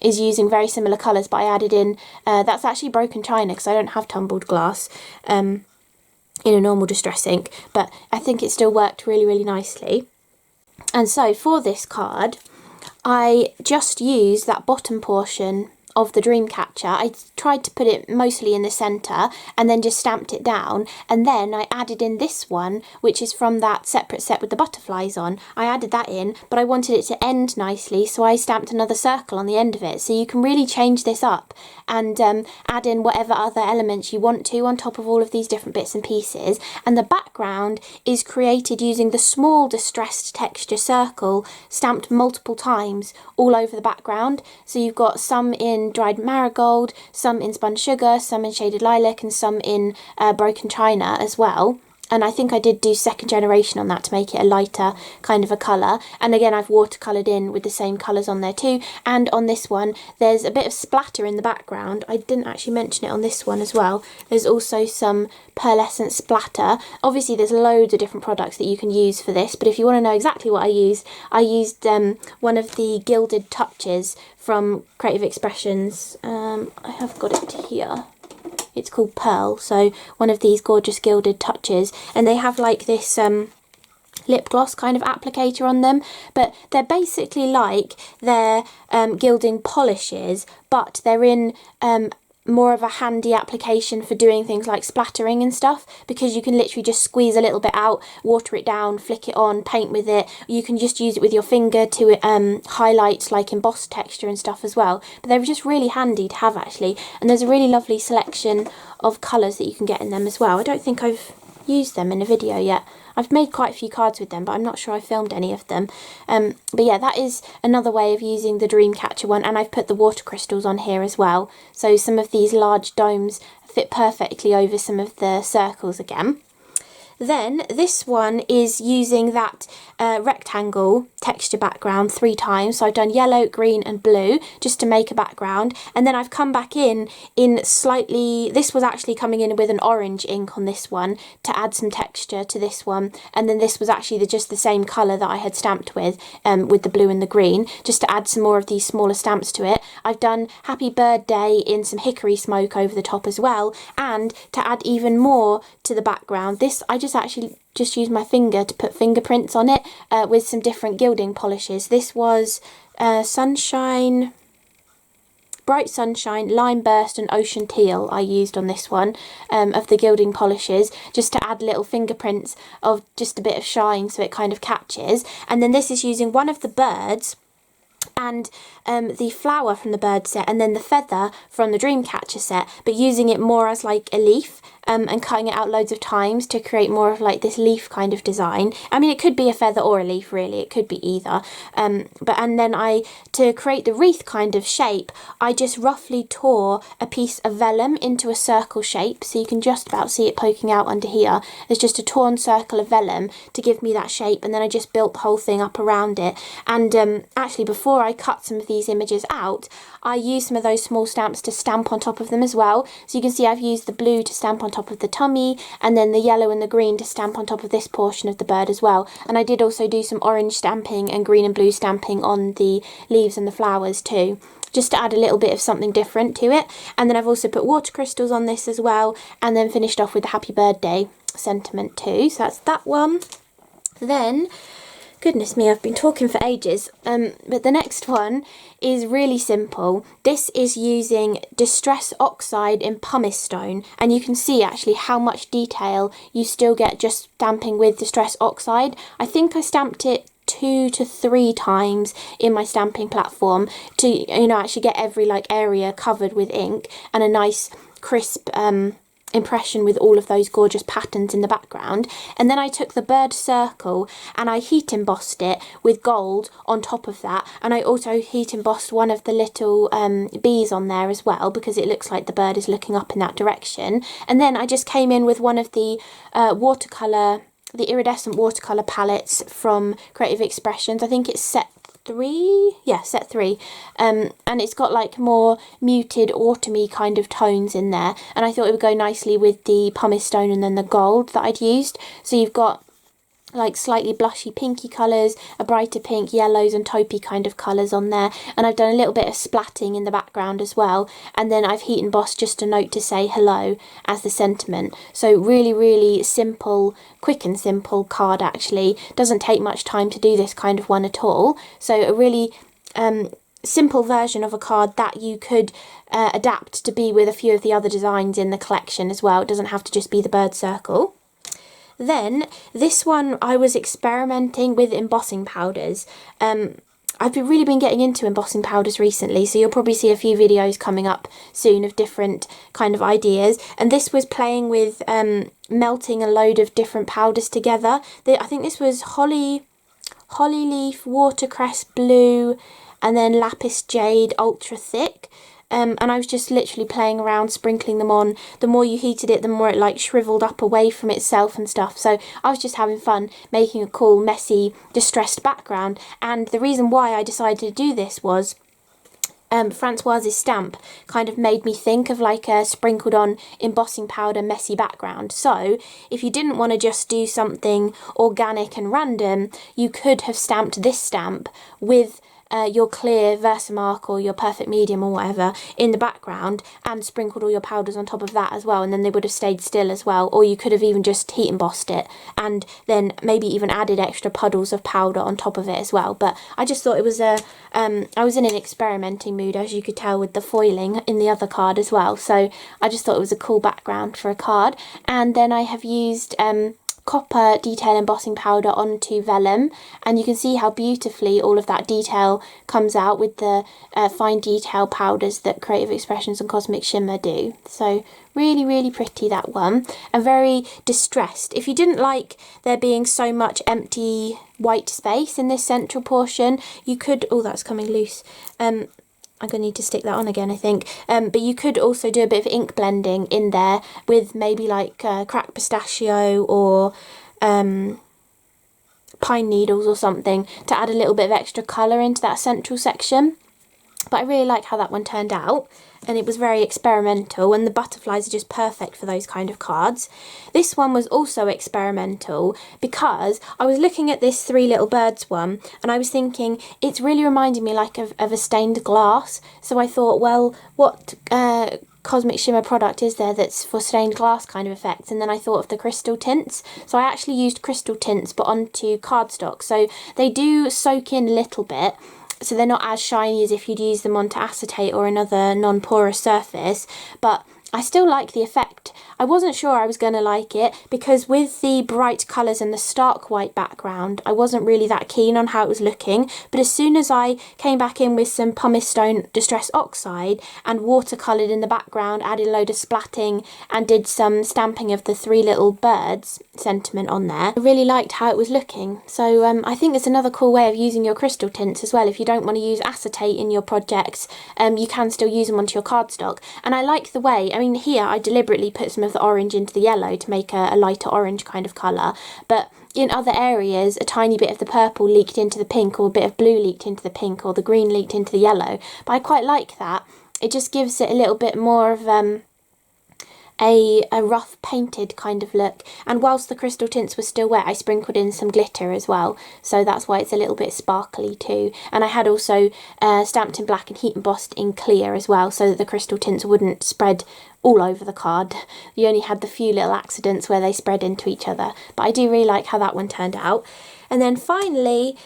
is using very similar colours, but I added in, that's actually broken china because I don't have tumbled glass in a normal distress ink, but I think it still worked really, really nicely. And so for this card, I just used that bottom portion of the Dreamcatcher. I tried to put it mostly in the centre and then just stamped it down, and then I added in this one, which is from that separate set with the butterflies on. I added that in, but I wanted it to end nicely, so I stamped another circle on the end of it. So you can really change this up and add in whatever other elements you want to on top of all of these different bits and pieces. And the background is created using the small distressed texture circle stamped multiple times all over the background. So you've got some in dried marigold, some in spun sugar, some in shaded lilac, and some in broken china as well. And I think I did do second generation on that to make it a lighter kind of a colour. And again, I've watercoloured in with the same colours on there too. And on this one, there's a bit of splatter in the background. I didn't actually mention it on this one as well. There's also some pearlescent splatter. Obviously, there's loads of different products that you can use for this. But if you want to know exactly what I used one of the gilded touches from Creative Expressions. I have got it here. It's called Pearl, so one of these gorgeous gilded touches, and they have like this lip gloss kind of applicator on them, but they're basically like their gilding polishes, but they're in more of a handy application for doing things like splattering and stuff, because you can literally just squeeze a little bit out, water it down, flick it on, paint with it. You can just use it with your finger to highlight like embossed texture and stuff as well. But they're just really handy to have actually, and there's a really lovely selection of colours that you can get in them as well. I don't think I've used them in a video yet. I've made quite a few cards with them, but I'm not sure I filmed any of them. But yeah, that is another way of using the Dreamcatcher one, and I've put the water crystals on here as well. So some of these large domes fit perfectly over some of the circles again. Then this one is using that rectangle texture background 3 times. So I've done yellow, green and blue just to make a background. And then I've come back in slightly, this was actually coming in with an orange ink on this one to add some texture to this one. And then this was actually just the same colour that I had stamped with the blue and the green, just to add some more of these smaller stamps to it. I've done Happy Birthday in some hickory smoke over the top as well. And to add even more to the background, this I actually just used my finger to put fingerprints on it with some different gilding polishes. This was Sunshine, Bright Sunshine, Lime Burst and Ocean Teal I used on this one of the gilding polishes, just to add little fingerprints of just a bit of shine so it kind of catches. And then this is using one of the birds and the flower from the bird set, and then the feather from the Dreamcatcher set, but using it more as like a leaf and cutting it out loads of times to create more of like this leaf kind of design. I mean, it could be a feather or a leaf really, it could be either. And then to create the wreath kind of shape, I just roughly tore a piece of vellum into a circle shape, so you can just about see it poking out under here. There's just a torn circle of vellum to give me that shape, and then I just built the whole thing up around it. And actually, before I cut some of these images out, I used some of those small stamps to stamp on top of them as well. So you can see I've used the blue to stamp on top of the tummy, and then the yellow and the green to stamp on top of this portion of the bird as well. And I did also do some orange stamping and green and blue stamping on the leaves and the flowers too, just to add a little bit of something different to it. And then I've also put water crystals on this as well, and then finished off with the Happy Birthday sentiment too. So that's that one. Then, goodness me, I've been talking for ages, but the next one is really simple. This is using Distress Oxide in pumice stone, and you can see actually how much detail you still get just stamping with Distress Oxide. I think I stamped it 2 to 3 times in my stamping platform to, you know, actually get every like area covered with ink and a nice crisp impression with all of those gorgeous patterns in the background. And then I took the bird circle and I heat embossed it with gold on top of that, and I also heat embossed one of the little bees on there as well, because it looks like the bird is looking up in that direction. And then I just came in with one of the the iridescent watercolour palettes from Creative Expressions. I think it's set 3, yeah, set 3, and it's got like more muted autumny kind of tones in there, and I thought it would go nicely with the pumice stone and then the gold that I'd used. So you've got like slightly blushy pinky colours, a brighter pink, yellows and taupey kind of colours on there, and I've done a little bit of splatting in the background as well, and then I've heat embossed just a note to say hello as the sentiment. So really simple, quick and simple card actually. Doesn't take much time to do this kind of one at all, so a really simple version of a card that you could adapt to be with a few of the other designs in the collection as well. It doesn't have to just be the bird circle. Then this one I was experimenting with embossing powders. I've really been getting into embossing powders recently, so you'll probably see a few videos coming up soon of different kind of ideas. And this was playing with melting a load of different powders together. I think this was holly leaf, watercress blue, and then lapis jade ultra thick. And I was just literally playing around, sprinkling them on. The more you heated it, the more it like shriveled up away from itself and stuff. So I was just having fun making a cool, messy, distressed background. And the reason why I decided to do this was Francoise's stamp kind of made me think of like a sprinkled on embossing powder messy background. So if you didn't want to just do something organic and random, you could have stamped this stamp with your clear Versamark or your Perfect Medium or whatever in the background and sprinkled all your powders on top of that as well, and then they would have stayed still as well. Or you could have even just heat embossed it and then maybe even added extra puddles of powder on top of it as well. But I just thought it was I was in an experimenting mood, as you could tell with the foiling in the other card as well, so I just thought it was a cool background for a card. And then I have used copper detail embossing powder onto vellum, and you can see how beautifully all of that detail comes out with the fine detail powders that Creative Expressions and Cosmic Shimmer do. So really pretty, that one, and very distressed. If you didn't like there being so much empty white space in this central portion, you could, oh that's coming loose, I'm going to need to stick that on again, I think. But you could also do a bit of ink blending in there with maybe like cracked pistachio or pine needles or something to add a little bit of extra colour into that central section. But I really like how that one turned out, and it was very experimental, and the butterflies are just perfect for those kind of cards. This one was also experimental because I was looking at this Three Little Birds one, and I was thinking it's really reminding me like of a stained glass. So I thought, well, what Cosmic Shimmer product is there that's for stained glass kind of effects? And then I thought of the crystal tints. So I actually used crystal tints but onto cardstock. So they do soak in a little bit, so they're not as shiny as if you'd use them onto acetate or another non-porous surface, but I still like the effect. I wasn't sure I was going to like it because with the bright colours and the stark white background, I wasn't really that keen on how it was looking. But as soon as I came back in with some pumice stone distress oxide and watercoloured in the background, added a load of splatting and did some stamping of the Three Little Birds sentiment on there, I really liked how it was looking. So I think it's another cool way of using your crystal tints as well. If you don't want to use acetate in your projects, you can still use them onto your cardstock. And I like the way, I mean, here I deliberately put some of the orange into the yellow to make a lighter orange kind of colour, but in other areas a tiny bit of the purple leaked into the pink, or a bit of blue leaked into the pink, or the green leaked into the yellow. But I quite like that. It just gives it a little bit more of a rough painted kind of look. And whilst the crystal tints were still wet, I sprinkled in some glitter as well, so that's why it's a little bit sparkly too. And I had also stamped in black and heat embossed in clear as well, so that the crystal tints wouldn't spread all over the card. You only had the few little accidents where they spread into each other. But I do really like how that one turned out. And then finally,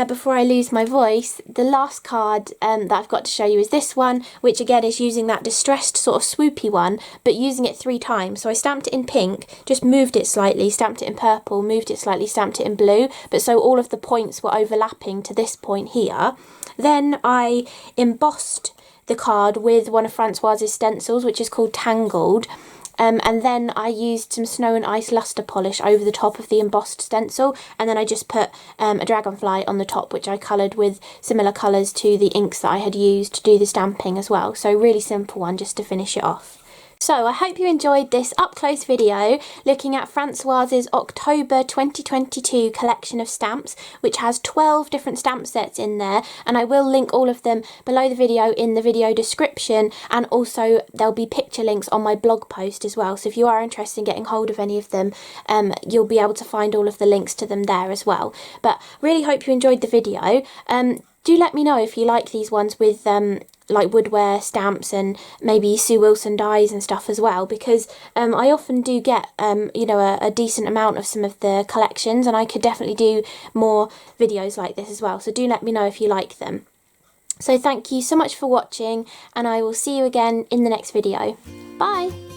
before I lose my voice, the last card that I've got to show you is this one, which again is using that distressed sort of swoopy one, but using it 3 times. So I stamped it in pink, just moved it slightly, stamped it in purple, moved it slightly, stamped it in blue, but so all of the points were overlapping to this point here. Then I embossed the card with one of Francoise's stencils, which is called Tangled. And then I used some Snow and Ice luster polish over the top of the embossed stencil, and then I just put a dragonfly on the top, which I coloured with similar colours to the inks that I had used to do the stamping as well. So really simple one just to finish it off. So I hope you enjoyed this up-close video looking at Francoise's October 2022 collection of stamps, which has 12 different stamp sets in there, and I will link all of them below the video in the video description, and also there'll be picture links on my blog post as well, so if you are interested in getting hold of any of them, you'll be able to find all of the links to them there as well. But really hope you enjoyed the video. Do let me know if you like these ones with like Woodware stamps and maybe Sue Wilson dies and stuff as well, because I often do get you know, a decent amount of some of the collections, and I could definitely do more videos like this as well, so do let me know if you like them. So thank you so much for watching, and I will see you again in the next video. Bye!